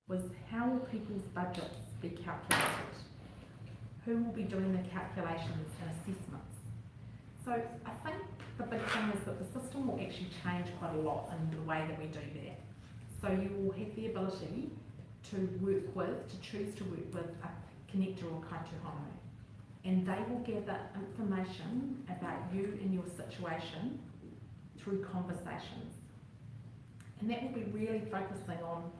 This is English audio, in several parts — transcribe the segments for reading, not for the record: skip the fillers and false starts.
was how will people's budgets be calculated? Who will be doing the calculations and assessments? So I think the big thing is that the system will actually change quite a lot in the way that we do that. So you will have the ability to work with, to choose to work with a connector or kaituhonu, and they will gather information about you and your situation through conversations. And that will be really focusing on,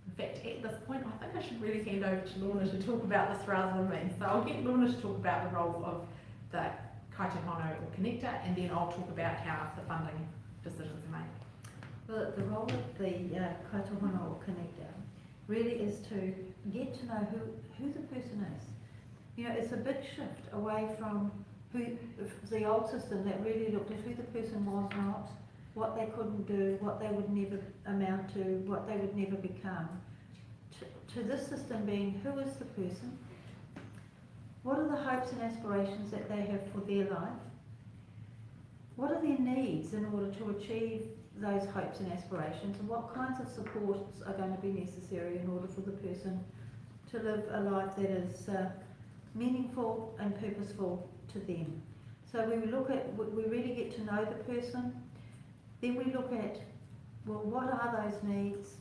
in fact, at this point, I think I should really hand over to Lorna to talk about this rather than me. So I'll get Lorna to talk about the role of the kaituhonu or connector, and then I'll talk about how the funding decisions are made. Well, the role of the kaituhonu or connector really is to get to know who the person is. You know, it's a big shift away from the old system that really looked at who the person was not, what they couldn't do, what they would never amount to, what they would never become, to this system being who is the person, what are the hopes and aspirations that they have for their life, what are their needs in order to achieve those hopes and aspirations, and what kinds of supports are going to be necessary in order for the person to live a life that is meaningful and purposeful to them. So we really get to know the person. Then we look at, well, what are those needs?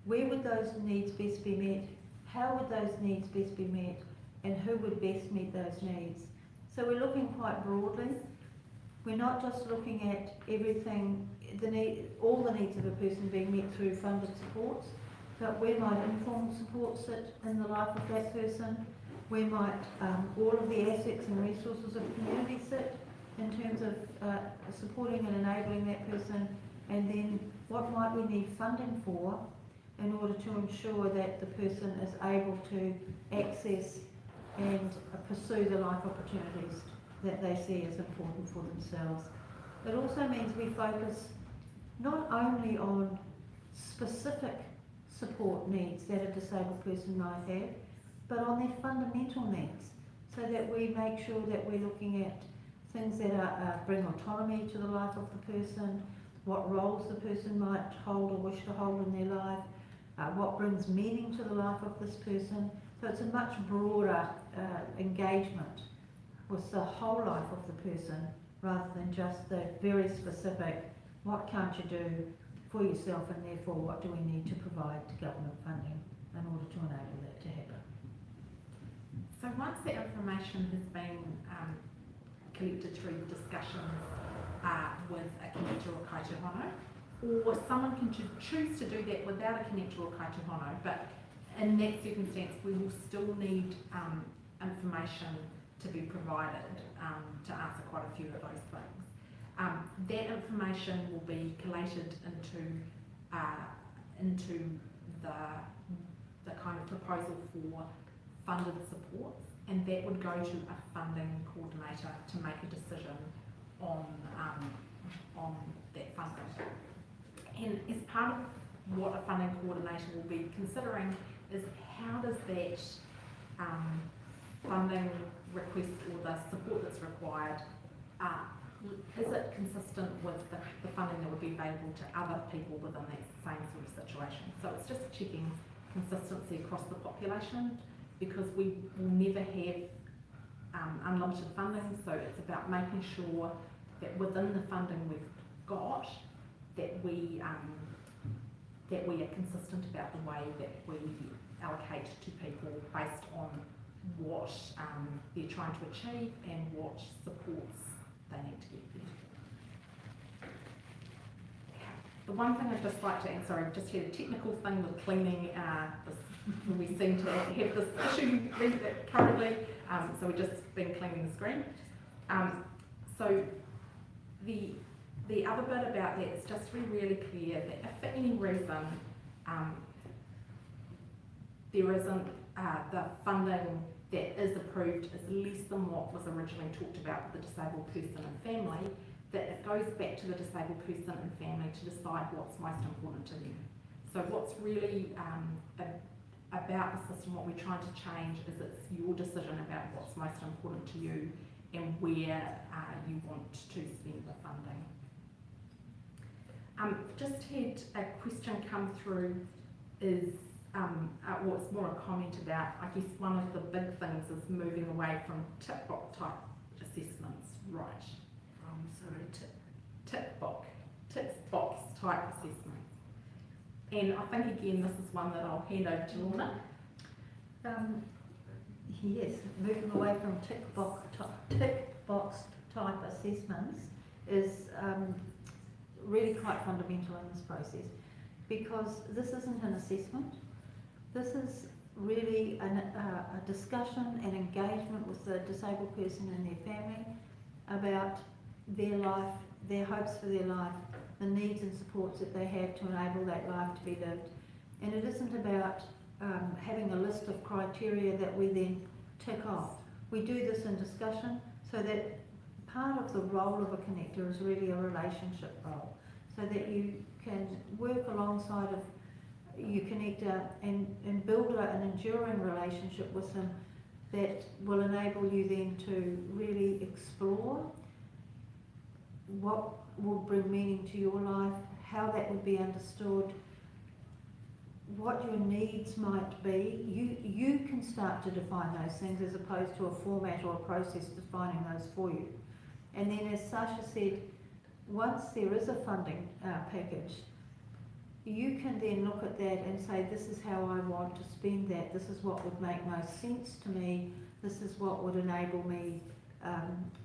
Where would those needs best be met? How would those needs best be met? And who would best meet those needs? So we're looking quite broadly. We're not just looking at everything, all the needs of a person being met through funded supports, but where might informal support sit in the life of that person? Where might all of the assets and resources of the community sit in terms of supporting and enabling that person? And then what might we need funding for in order to ensure that the person is able to access and pursue the life opportunities that they see as important for themselves. It also means we focus not only on specific support needs that a disabled person might have, but on their fundamental needs, so that we make sure that we're looking at things that bring autonomy to the life of the person, what roles the person might hold or wish to hold in their life, what brings meaning to the life of this person. So it's a much broader engagement with the whole life of the person, rather than just the very specific, what can't you do for yourself, and therefore what do we need to provide to government funding in order to enable that to happen. So once the information has been collected through discussions with a connector or kaituhonu, or someone can choose to do that without a connector or kaituhonu, but in that circumstance we will still need information to be provided to answer quite a few of those things. That information will be collated into the kind of proposal for funded supports, and that would go to a funding coordinator to make a decision on that funding. And as part of what a funding coordinator will be considering is how does that funding request or the support that's required, is it consistent with the funding that would be available to other people within that same sort of situation? So it's just checking consistency across the population, because we will never have unlimited funding, so it's about making sure that within the funding we've got, that we are consistent about the way that we allocate to people based on what they're trying to achieve and what supports they need to get there. The one thing I'd just like to add, sorry, I've just had a technical thing with cleaning we seem to have this issue currently, so we've just been cleaning the screen. So the other bit about that is just to be really clear that if for any reason there isn't the funding that is approved is less than what was originally talked about with the disabled person and family, that it goes back to the disabled person and family to decide what's most important to them. So what's really about the system, what we're trying to change is it's your decision about what's most important to you and where you want to spend the funding. Just had a question come through, is well, it's more a comment about, I guess one of the big things is moving away from tick box type assessments, right? Tick box type assessments. And I think again, this is one that I'll hand over to Lorna. Yes, moving away from tick box type assessments is really quite fundamental in this process, because this isn't an assessment. This is really a discussion and engagement with the disabled person and their family about their life, their hopes for their life, the needs and supports that they have to enable that life to be lived. And it isn't about having a list of criteria that we then tick off. We do this in discussion, so that part of the role of a connector is really a relationship role, so that you can work alongside of your connector and build an enduring relationship with them that will enable you then to really explore what will bring meaning to your life, how that would be understood, what your needs might be. You can start to define those things, as opposed to a format or a process defining those for you. And then, as Sasha said, once there is a funding package, you can then look at that and say, this is how I want to spend that, this is what would make most sense to me, this is what would enable me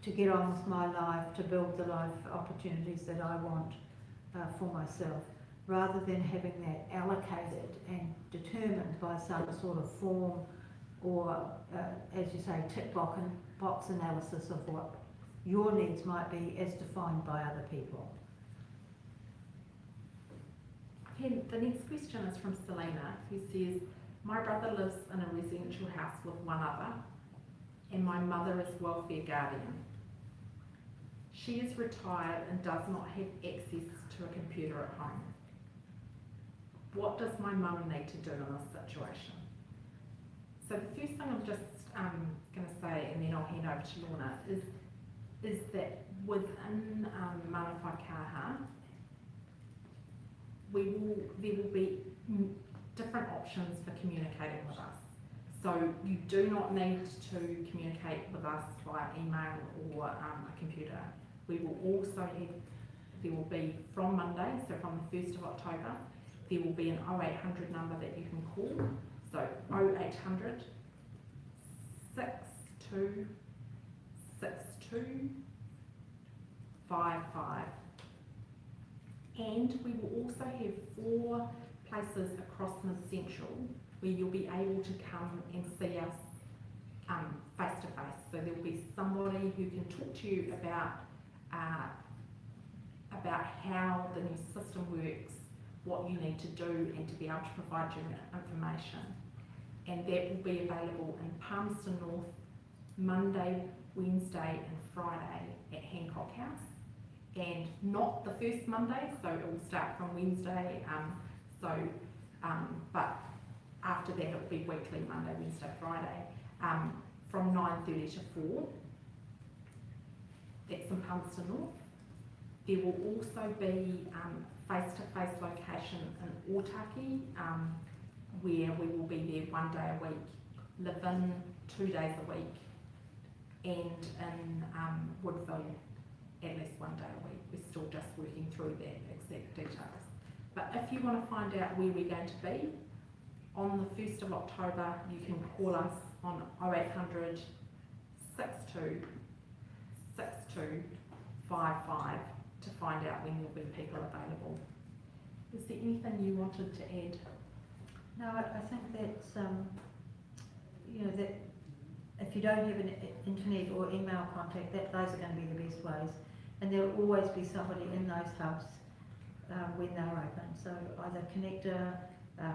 to get on with my life, to build the life opportunities that I want for myself, rather than having that allocated and determined by some sort of form or, as you say, tick box analysis of what your needs might be as defined by other people. Okay, the next question is from Selena, who says, my brother lives in a residential house with one other, and my mother is welfare guardian. She is retired and does not have access to a computer at home. What does my mum need to do in this situation? So the first thing I'm just going to say, and then I'll hand over to Lorna, is that within Mana Whaikaha, there will be different options for communicating with us. So you do not need to communicate with us via email or a computer. We will also have, there will be from Monday, so from the 1st of October, there will be an 0800 number that you can call. So 0800 62 62 55. And we will also have 4 places across Mid Central where you'll be able to come and see us face to face. So there will be somebody who can talk to you about how the new system works, what you need to do, and to be able to provide you information. And that will be available in Palmerston North, Monday, Wednesday and Friday at Hancock House. And not the first Monday, so it will start from Wednesday, but after that it will be weekly, Monday, Wednesday, Friday, from 9:30 to 4. That's in Palmerston North. There will also be face-to-face location in Otaki, where we will be there 1 day a week, live in 2 days a week, and in Woodville at least 1 day a week. We're still just working through that exact details. But if you want to find out where we're going to be, on the 1st of October, you can call us on 0800 62 62 55 to find out when there'll be people available. Is there anything you wanted to add? No, I think that's, that if you don't have an internet or email contact, those are going to be the best ways. And there will always be somebody in those hubs when they're open. So either connector,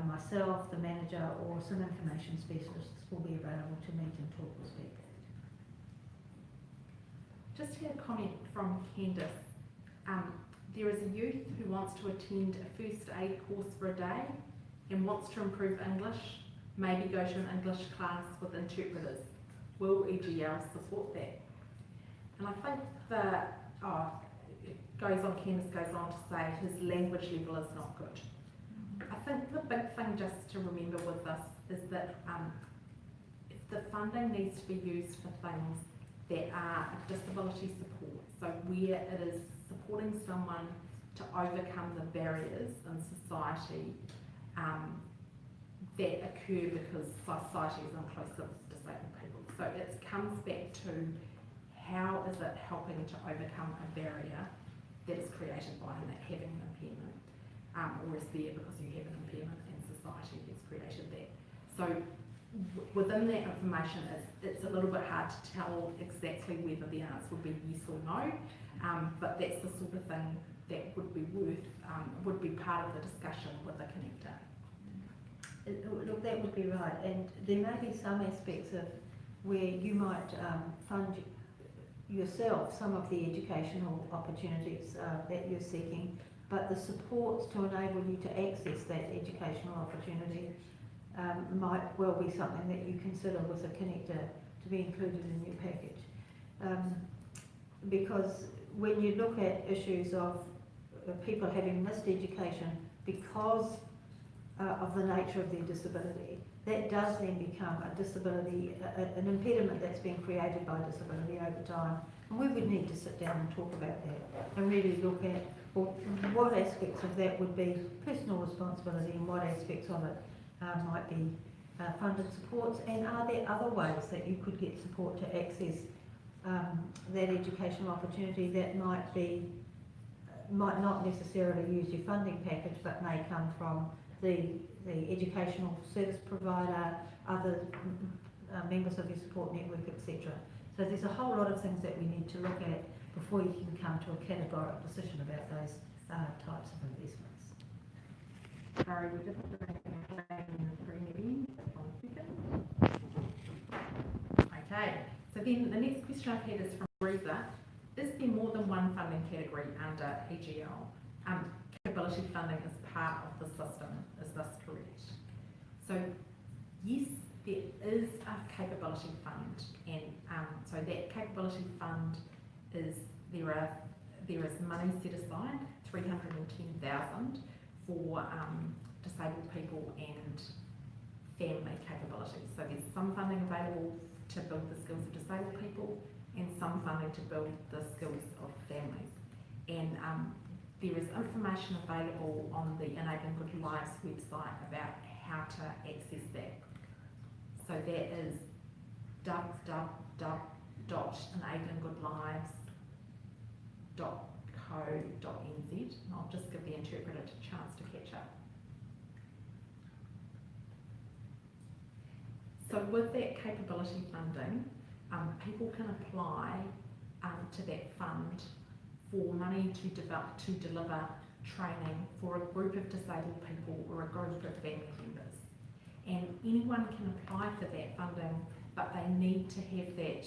myself, the manager, or some information specialists will be available to meet and talk with people. Just had a comment from Candice. There is a youth who wants to attend a first aid course for a day and wants to improve English, maybe go to an English class with interpreters. Will EGL support that? And I think Candice goes on to say his language level is not good. I think the big thing just to remember with this is that the funding needs to be used for things that are disability support. So where it is supporting someone to overcome the barriers in society that occur because society is inclusive of disabled people. So it comes back to how is it helping to overcome a barrier that is created by having an impairment, or is there because you have an impairment and society has created that. So within that information, it's a little bit hard to tell exactly whether the answer would be yes or no, but that's the sort of thing that would be would be part of the discussion with the connector. Look, that would be right, and there may be some aspects of where you might fund yourself some of the educational opportunities that you're seeking, but the supports to enable you to access that educational opportunity might well be something that you consider with a connector to be included in your package. Because when you look at issues of people having missed education because of the nature of their disability, that does then become a disability, an impediment that's been created by disability over time. And we would need to sit down and talk about that and really look at, well, what aspects of that would be personal responsibility and what aspects of it might be funded supports, and are there other ways that you could get support to access that educational opportunity that might not necessarily use your funding package but may come from the educational service provider, other members of your support network, etc. So there's a whole lot of things that we need to look at before you can come to a categorical decision about those types of investments. Sorry, we're just doing a green again. 1 second. Okay, so then the next question I've had is from Reza. Is there more than one funding category under EGL? Capability funding is part of the system, is this correct? So yes, there is a capability fund, and so that capability fund is, there is money set aside, 310,000 for disabled people and family capability. So there's some funding available to build the skills of disabled people and some funding to build the skills of families. And there is information available on the Enabling Good Lives website about how to access that. So that is www.enablingoodlives.co.nz, and I'll just give the interpreter a chance to catch up. So with that capability funding, people can apply to that fund for money to deliver training for a group of disabled people or a group of family members. And anyone can apply for that funding, but they need to have that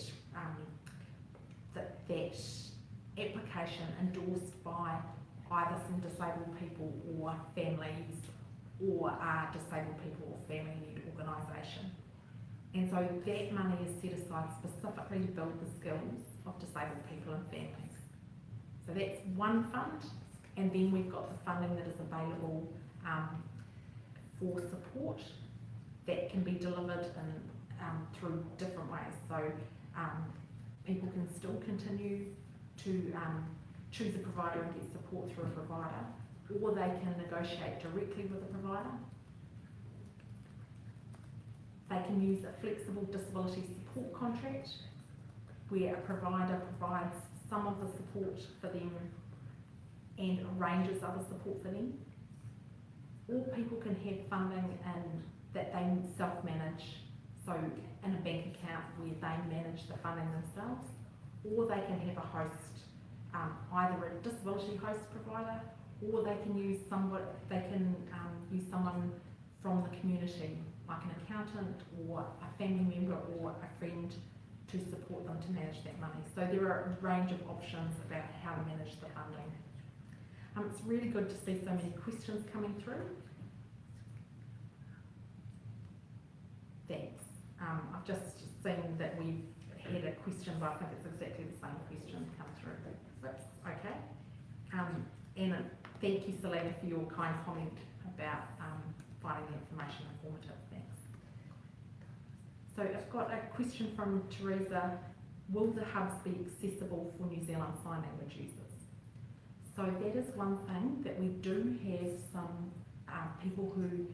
application endorsed by either some disabled people or families, or a disabled people or family-led organisation. And so that money is set aside specifically to build the skills of disabled people and families. So that's one fund, and then we've got the funding that is available for support that can be delivered through different ways. So people can still continue to choose a provider and get support through a provider, or they can negotiate directly with a provider. They can use a flexible disability support contract where a provider provides some of the support for them and arranges other support for them. Or people can have funding that they self-manage, so in a bank account where they manage the funding themselves, or they can have a host, either a disability host provider, or they can use someone from the community, like an accountant or a family member or a friend, to support them to manage that money. So there are a range of options about how to manage the funding. It's really good to see so many questions coming through. Thanks. I've just seen that we've had a question, but I think it's exactly the same question come through. Whoops, okay. And thank you, Selena, for your kind comment about finding the information informative. Thanks. So I've got a question from Teresa. Will the hubs be accessible for New Zealand Sign Language users? So that is one thing, that we do have some people who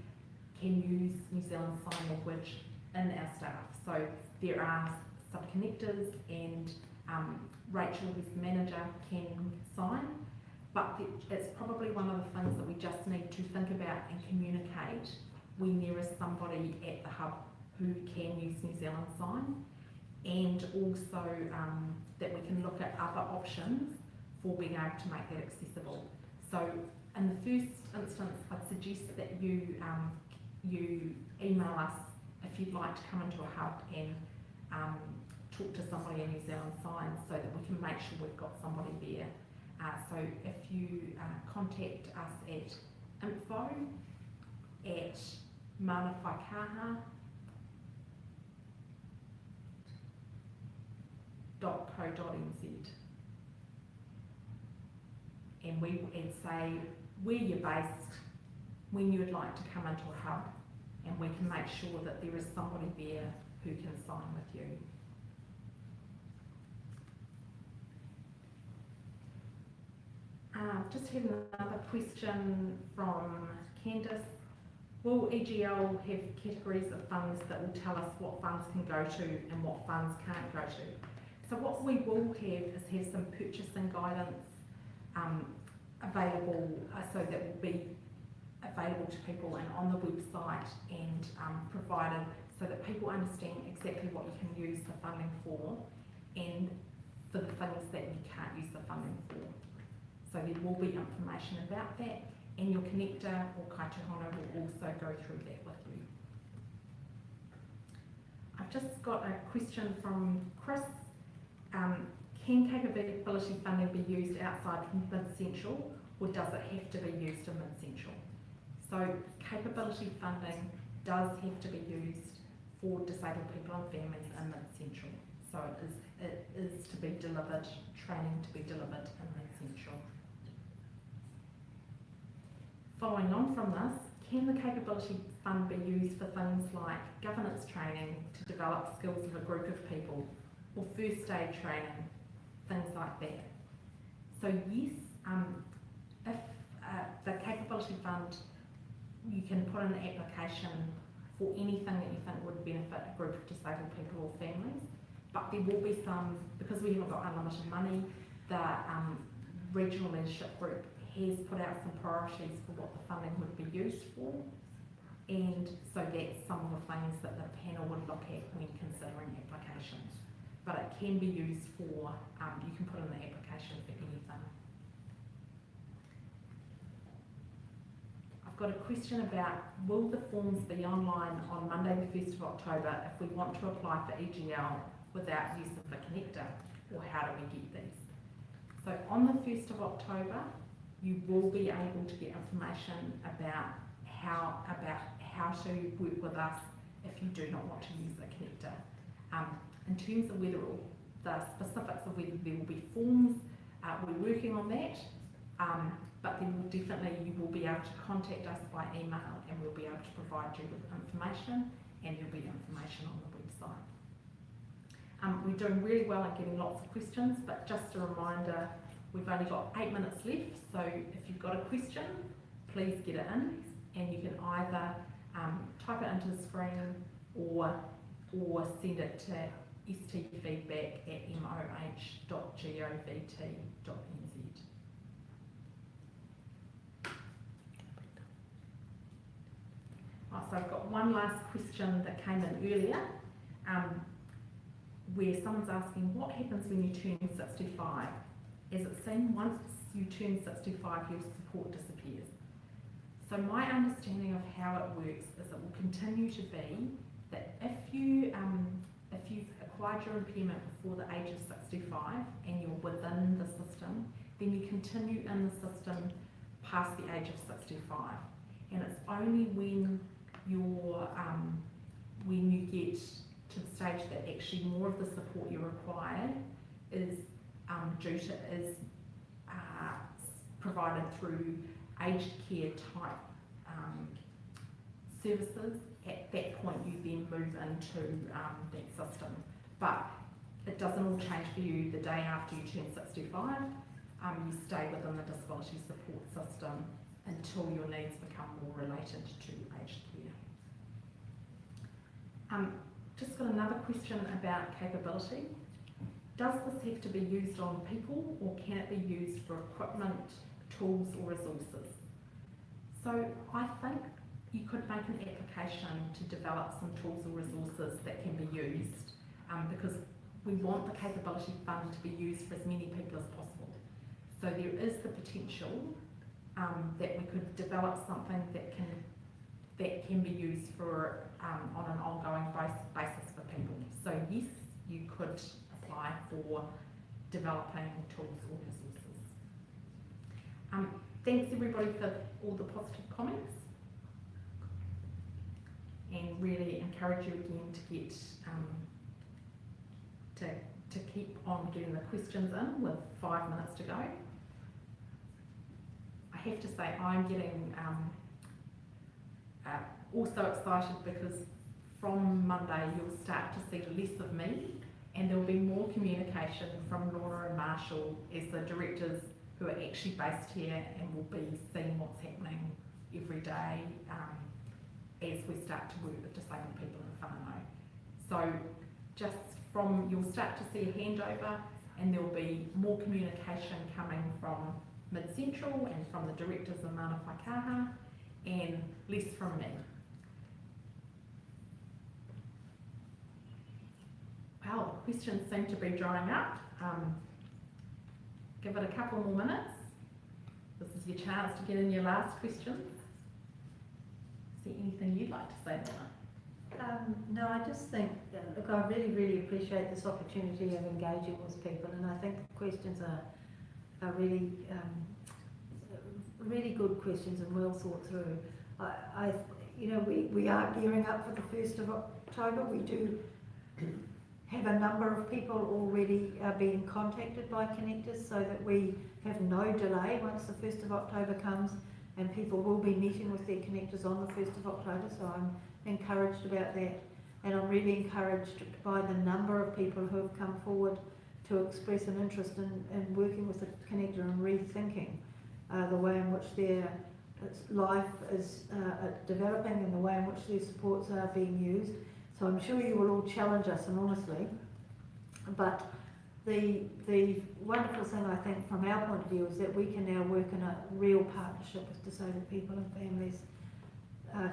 can use New Zealand Sign Language in our staff. So there are sub-connectors, and Rachel, who's the manager, can sign, but it's probably one of the things that we just need to think about and communicate when there is somebody at the hub who can use New Zealand Sign, and also that we can look at other options for being able to make that accessible. So in the first instance, I'd suggest that you email us if you'd like to come into a hub and talk to somebody in New Zealand Sign, so that we can make sure we've got somebody there. So if you contact us at info@manawhaikaha.co.nz, and say where you're based, when you would like to come into a hub, and we can make sure that there is somebody there who can sign with you. Just had another question from Candice. Will EGL have categories of funds that will tell us what funds can go to and what funds can't go to? So what we will have some purchasing guidance available, so that will be available to people and on the website, and provided so that people understand exactly what you can use the funding for, and for the things that you can't use the funding for. So there will be information about that, and your connector or kaitihona will also go through that with you. I've just got a question from Chris. Can capability funding be used outside Mid-Central, or does it have to be used in Mid-Central? So capability funding does have to be used for disabled people and families in Mid-Central. So it is to be delivered, training to be delivered in Mid-Central. Following on from this, can the capability fund be used for things like governance training to develop skills of a group of people, or first aid training, things like that? So yes, if the capability fund, you can put in an application for anything that you think would benefit a group of disabled people or families, but there will be some, because we haven't got unlimited money, the regional leadership group has put out some priorities for what the funding would be used for, and so that's some of the things that the panel would look at when considering applications. But it can be used for, you can put in the application for anything. I've got a question about, will the forms be online on Monday the 1st of October if we want to apply for EGL without use of the connector, or how do we get these? So on the 1st of October, you will be able to get information about how to work with us if you do not want to use the connector. In terms of whether the specifics of whether there will be forms, we're working on that, but there will definitely, you will be able to contact us by email, and we'll be able to provide you with information, and there'll be information on the website. We're doing really well at getting lots of questions, but just a reminder, we've only got 8 minutes left, so if you've got a question, please get it in, and you can either type it into the screen or send it to stfeedback@moh.govt.nz. So I've got one last question that came in earlier, where someone's asking, what happens when you turn 65? As it seems, once you turn 65, your support disappears. So my understanding of how it works is it will continue to be that if you've acquired your impairment before the age of 65 and you're within the system, then you continue in the system past the age of 65. And it's only when you get to the stage that actually more of the support you require is provided through aged care type services, at that point you then move into that system. But it doesn't all change for you the day after you turn 65. You stay within the disability support system until your needs become more related to aged care. Just got another question about capability. Does this have to be used on people, or can it be used for equipment, tools or resources? So I think you could make an application to develop some tools or resources that can be used, because we want the capability fund to be used for as many people as possible. So there is the potential that we could develop something that can be used for on an ongoing basis for people. So yes, you could apply for developing tools or resources. Thanks everybody for all the positive comments, and really encourage you again to get to keep on getting the questions in with 5 minutes to go. I have to say I'm getting also excited because from Monday you'll start to see less of me, and there will be more communication from Laura and Marshall as the directors who are actually based here and will be seeing what's happening every day as we start to work with disabled people in whānau. So just you'll start to see a handover, and there will be more communication coming from Mid-Central and from the directors of Mana Whakaha, and less from me. Well, the questions seem to be drying up. Give it a couple more minutes. This is your chance to get in your last questions. Is there anything you'd like to say, Lorna? No, I just think, look, I really, really appreciate this opportunity of engaging with people, and I think the questions are really, really good questions and well thought through. We are gearing up for the 1st of October. We do have a number of people already being contacted by connectors, so that we have no delay once the 1st of October comes, and people will be meeting with their connectors on the 1st of October, so I'm encouraged about that. And I'm really encouraged by the number of people who have come forward to express an interest in working with the connector and rethinking the way in which their life is developing and the way in which their supports are being used. So I'm sure you will all challenge us enormously, but the wonderful thing I think from our point of view is that we can now work in a real partnership with disabled people and families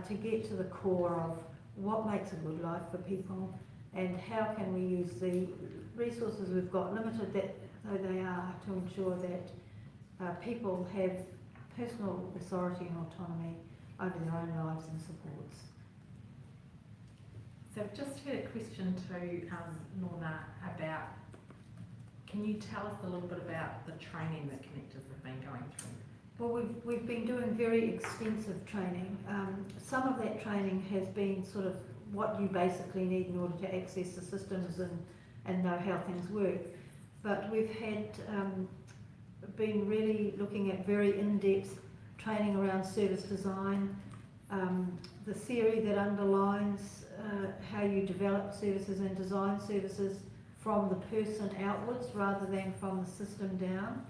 to get to the core of what makes a good life for people, and how can we use the resources we've got, limited though they are, to ensure that people have personal authority and autonomy over their own lives and supports. So I've just heard a question to Lorna about, can you tell us a little bit about the training that connectors have been going through? Well, we've been doing very extensive training. Some of that training has been sort of what you basically need in order to access the systems and know how things work. But we've had been really looking at very in-depth training around service design, the theory that underlines how you develop services and design services from the person outwards rather than from the system down,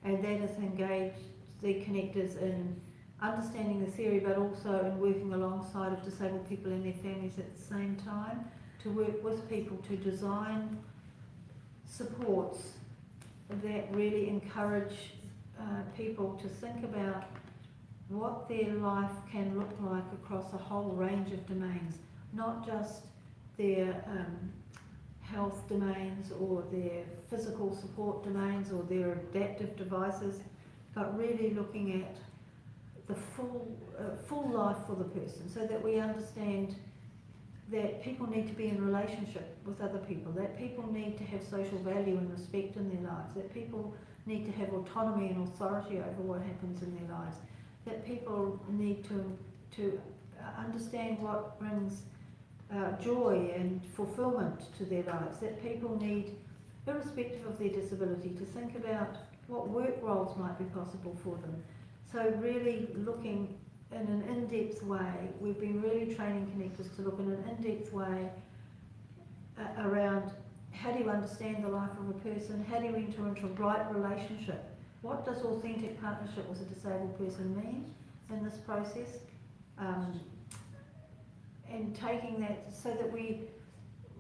and that has engaged the connectors in understanding the theory, but also in working alongside of disabled people and their families at the same time, to work with people to design supports that really encourage people to think about what their life can look like across a whole range of domains, not just their health domains or their physical support domains or their adaptive devices, but really looking at the full life for the person, so that we understand that people need to be in relationship with other people, that people need to have social value and respect in their lives, that people need to have autonomy and authority over what happens in their lives, that people need to understand what brings joy and fulfillment to their lives, that people need, irrespective of their disability, to think about what work roles might be possible for them. So really looking in an in-depth way. We've been really training connectors to look in an in-depth way around how do you understand the life of a person, how do you enter into a right relationship, what does authentic partnership with a disabled person mean in this process, and taking that so that we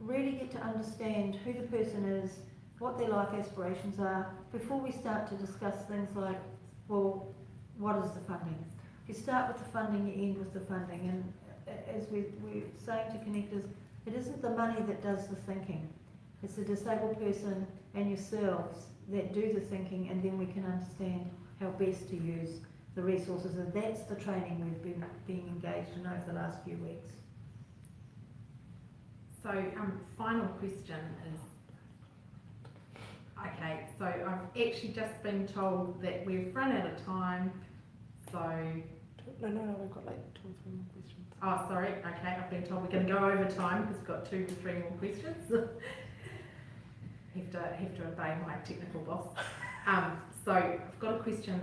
really get to understand who the person is, what their life aspirations are, before we start to discuss things like, well, what is the funding? You start with the funding, you end with the funding, and as we're saying to connectors, it isn't the money that does the thinking. It's the disabled person and yourselves that do the thinking, and then we can understand how best to use the resources, and that's the training we've been being engaged in over the last few weeks. So, final question is, okay, so I've actually just been told that we've run out of time, so... No, we've got like 2 or 3 more questions. Oh, sorry, okay, I've been told we're going to go over time because we've got 2 to 3 more questions. have to obey my technical boss. So I've got a question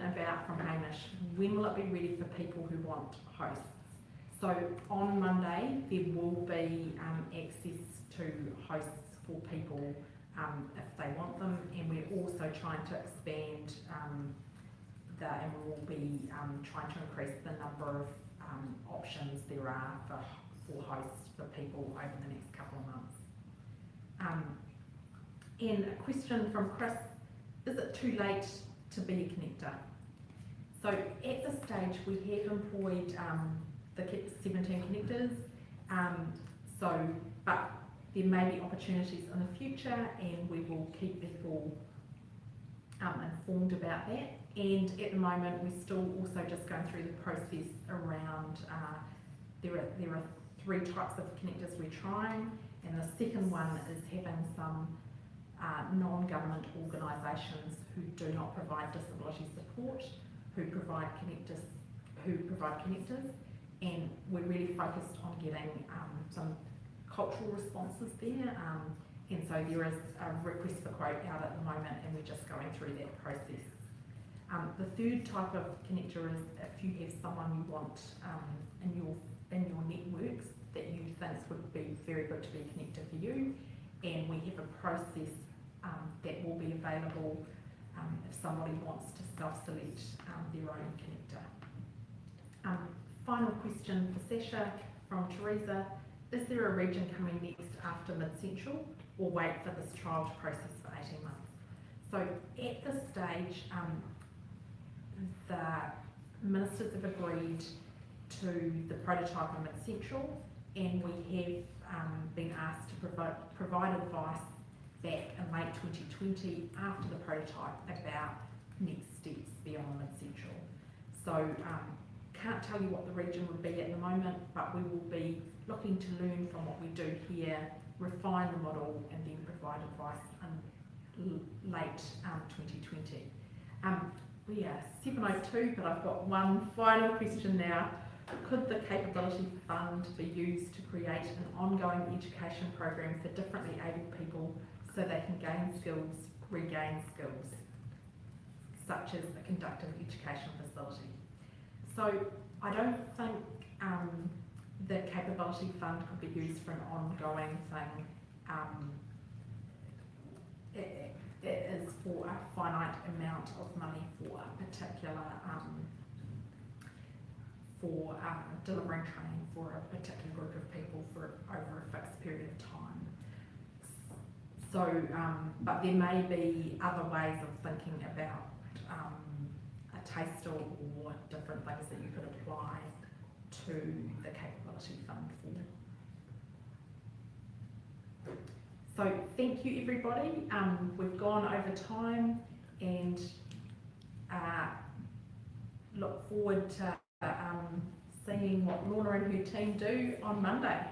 from Hamish. When will it be ready for people who want hosts? So on Monday there will be access to hosts for people if they want them, and we're also trying to expand and we will be trying to increase the number of options there are for hosts for people over the next couple of months. And a question from Chris, is it too late to be a connector? So at this stage we have employed the 17 connectors, but there may be opportunities in the future, and we will keep people informed about that. And at the moment we're still also just going through the process around, there are 3 types of connectors we're trying, and the second one is having some non-government organisations who do not provide disability support, who provide connectors, and we're really focused on getting some cultural responses there, and so there is a request for quote out at the moment, and we're just going through that process. The third type of connector is if you have someone you want in your networks that you think would be very good to be a connector for you, and we have a process that will be available if somebody wants to self-select their own connector. Final question for Sasha from Teresa. Is there a region coming next after Mid-Central, or wait for this trial process for 18 months? So at this stage, the ministers have agreed to the prototype of Mid-Central, and we have been asked to provide advice back in late 2020 after the prototype about next steps beyond Mid-Central. So can't tell you what the region would be at the moment, but we will be looking to learn from what we do here, refine the model, and then provide advice in late 2020. We are 7:02, but I've got one final question now. Could the Capability Fund be used to create an ongoing education program for differently abled people so they can gain skills, regain skills, such as a conductive education facility? So I don't think the Capability Fund could be used for an ongoing thing. It is for a finite amount of money for a particular, for delivering training for a particular group of people for over a fixed period of time. So, but there may be other ways of thinking about a taster or different things that you could apply to the Capability Fund for. So thank you everybody. We've gone over time, and look forward to seeing what Lorna and her team do on Monday.